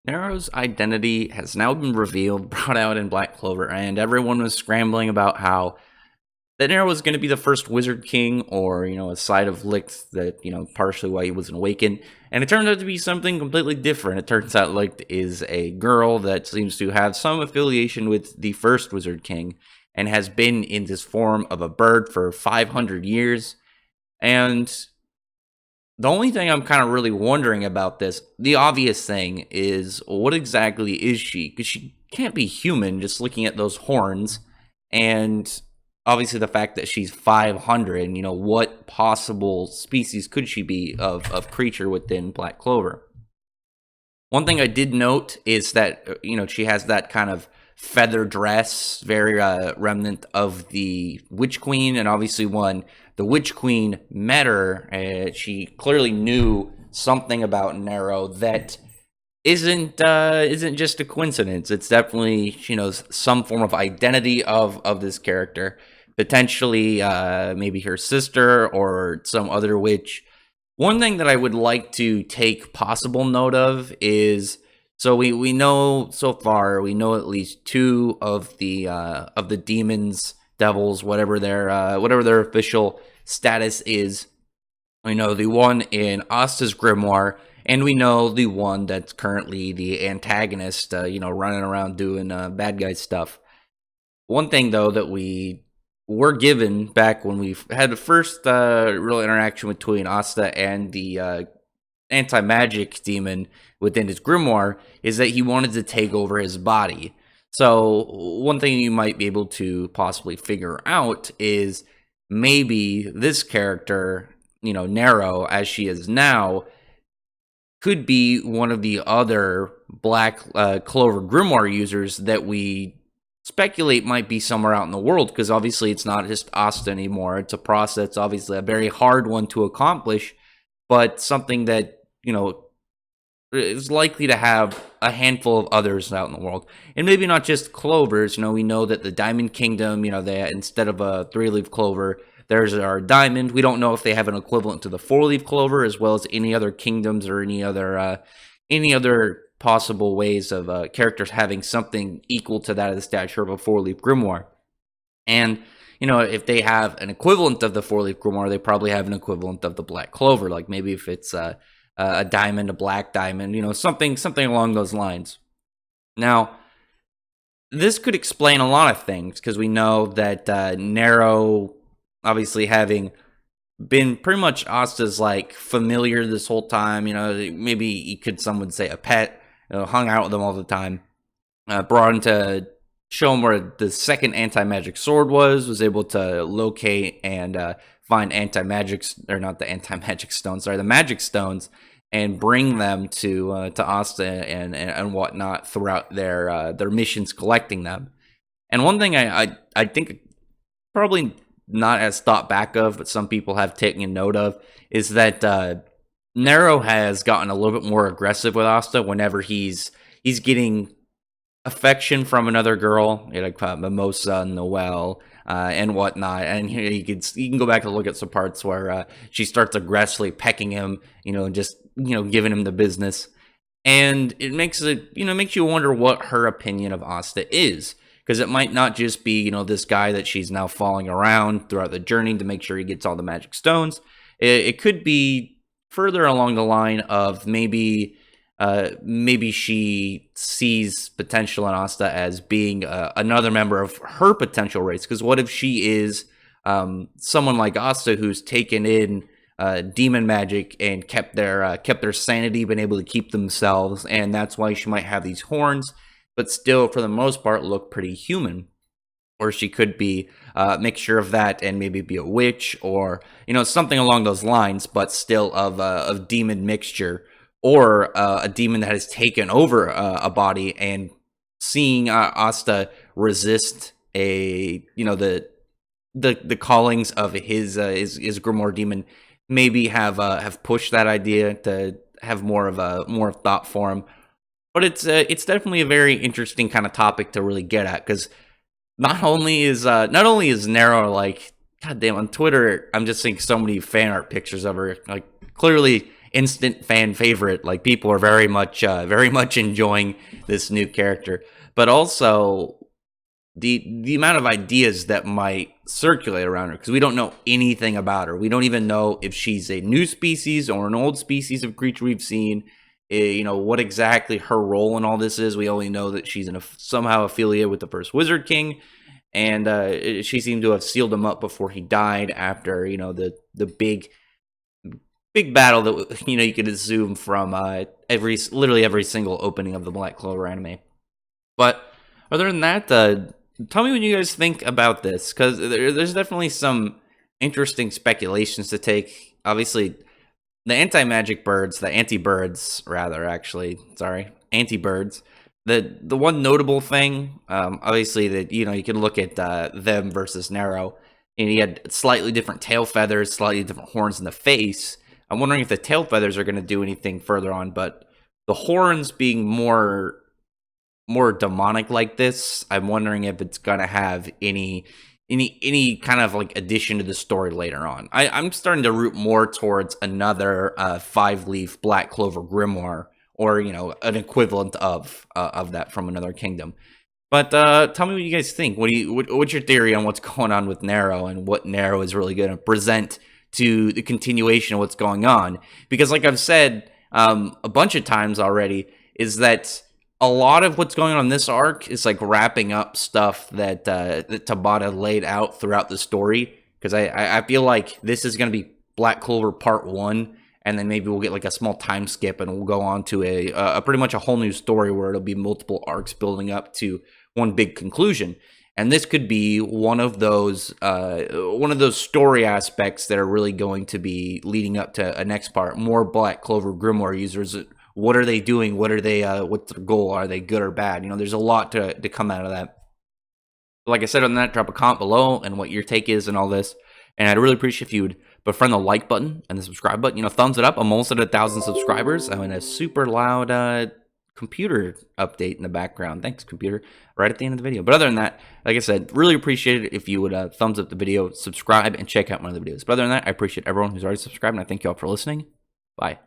Nero's identity has now been revealed, brought out in Black Clover, and everyone was scrambling about how that Nero was going to be the first Wizard King, or, a side of Licht that, partially why he wasn't awakened. And it turned out to be something completely different. It turns out Licht is a girl that seems to have some affiliation with the first Wizard King, and has been in this form of a bird for 500 years. And the only thing I'm kind of really wondering about this, the obvious thing, is what exactly is she? Because she can't be human just looking at those horns. And obviously the fact that she's 500, what possible species could she be of creature within Black Clover? One thing I did note is that, she has that kind of feather dress, very remnant of the Witch Queen, and obviously when the Witch Queen met her, she clearly knew something about Nero that isn't just a coincidence. It's definitely, some form of identity of this character, potentially maybe her sister or some other witch. One thing that I would like to take possible note of is, so we know so far, we know at least two of the demons, devils, whatever their official status is. We know the one in Hasta's grimoire, and we know the one that's currently the antagonist, running around doing bad guy stuff. One thing though that we were given back when we had the first real interaction between Hasta and the anti-magic demon within his grimoire is that he wanted to take over his body. So one thing you might be able to possibly figure out is maybe this character, Nero, as she is now, could be one of the other Black Clover Grimoire users that we speculate might be somewhere out in the world, because obviously it's not just Hasta anymore. It's a process, obviously a very hard one to accomplish, but something that, is likely to have a handful of others out in the world. And maybe not just clovers. We know that the Diamond Kingdom, they, instead of a 3-leaf clover, there's our diamond. We don't know if they have an equivalent to the 4-leaf clover, as well as any other kingdoms or any other possible ways of characters having something equal to that of the stature of a 4-leaf grimoire. And if they have an equivalent of the 4-leaf grimoire, they probably have an equivalent of the Black Clover. Like maybe if it's a diamond, a black diamond, something along those lines. Now, this could explain a lot of things, because we know that Nero, obviously having been pretty much Hasta's familiar this whole time, maybe some would say a pet, hung out with him all the time, brought him to show him where the second anti-magic sword was able to locate and find anti-magic, or not the anti-magic stones, sorry, the magic stones, and bring them to Hasta and whatnot throughout their missions, collecting them. And one thing I think probably not as thought back of, but some people have taken note of, is that Nero has gotten a little bit more aggressive with Hasta whenever he's getting affection from another girl, like Mimosa, Noelle, and whatnot. And you can go back and look at some parts where she starts aggressively pecking him, just giving him the business, and it makes you wonder what her opinion of Hasta is. Because it might not just be, this guy that she's now following around throughout the journey to make sure he gets all the magic stones. It could be further along the line of maybe she sees potential in Hasta as being another member of her potential race. Because what if she is someone like Hasta who's taken in demon magic and kept their sanity, been able to keep themselves, and that's why she might have these horns, but still, for the most part, look pretty human. Or she could be a mixture of that and maybe be a witch, or something along those lines, but still of demon mixture, or a demon that has taken over a body, and seeing Hasta resist the callings of his grimoire demon, maybe have pushed that idea to have more thought for him. But it's definitely a very interesting kind of topic to really get at, because not only is Nero goddamn, on Twitter I'm just seeing so many fan art pictures of her, clearly instant fan favorite. Like, people are very much enjoying this new character, but also the amount of ideas that might circulate around her, because we don't know anything about her. We don't even know if she's a new species or an old species of creature we've seen. What exactly her role in all this is. We only know that she's somehow affiliated with the first Wizard King, and she seemed to have sealed him up before he died after the big battle that you could assume from literally every single opening of the Black Clover anime. But other than that, tell me what you guys think about this, because there's definitely some interesting speculations to take. Obviously, the anti-magic birds, the anti-birds, rather, actually, sorry, anti-birds. The one notable thing, obviously, that you can look at them versus Nero, and he had slightly different tail feathers, slightly different horns in the face. I'm wondering if the tail feathers are going to do anything further on, but the horns being more demonic like this, I'm wondering if it's gonna have any kind of like addition to the story later on. I'm starting to root more towards another 5-leaf Black Clover Grimoire, or an equivalent of that from another kingdom. But tell me what you guys think. What's your theory on what's going on with Nero, and what Nero is really going to present to the continuation of what's going on? Because like I've said a bunch of times already, is that a lot of what's going on in this arc is like wrapping up stuff that Tabata laid out throughout the story. Because I feel like this is going to be Black Clover Part 1, and then maybe we'll get like a small time skip, and we'll go on to a pretty much a whole new story where it'll be multiple arcs building up to one big conclusion. And this could be one of those story aspects that are really going to be leading up to a next part. More Black Clover Grimoire users. What are they doing? What's their goal? Are they good or bad? There's a lot to come out of that. Like I said on that, drop a comment below and what your take is and all this. And I'd really appreciate if you would befriend the like button and the subscribe button. Thumbs it up. I'm almost at 1,000 subscribers. I'm in a super loud computer update in the background. Thanks, computer. Right at the end of the video. But other than that, like I said, really appreciate it if you would thumbs up the video, subscribe, and check out one of the videos. But other than that, I appreciate everyone who's already subscribed, and I thank you all for listening. Bye.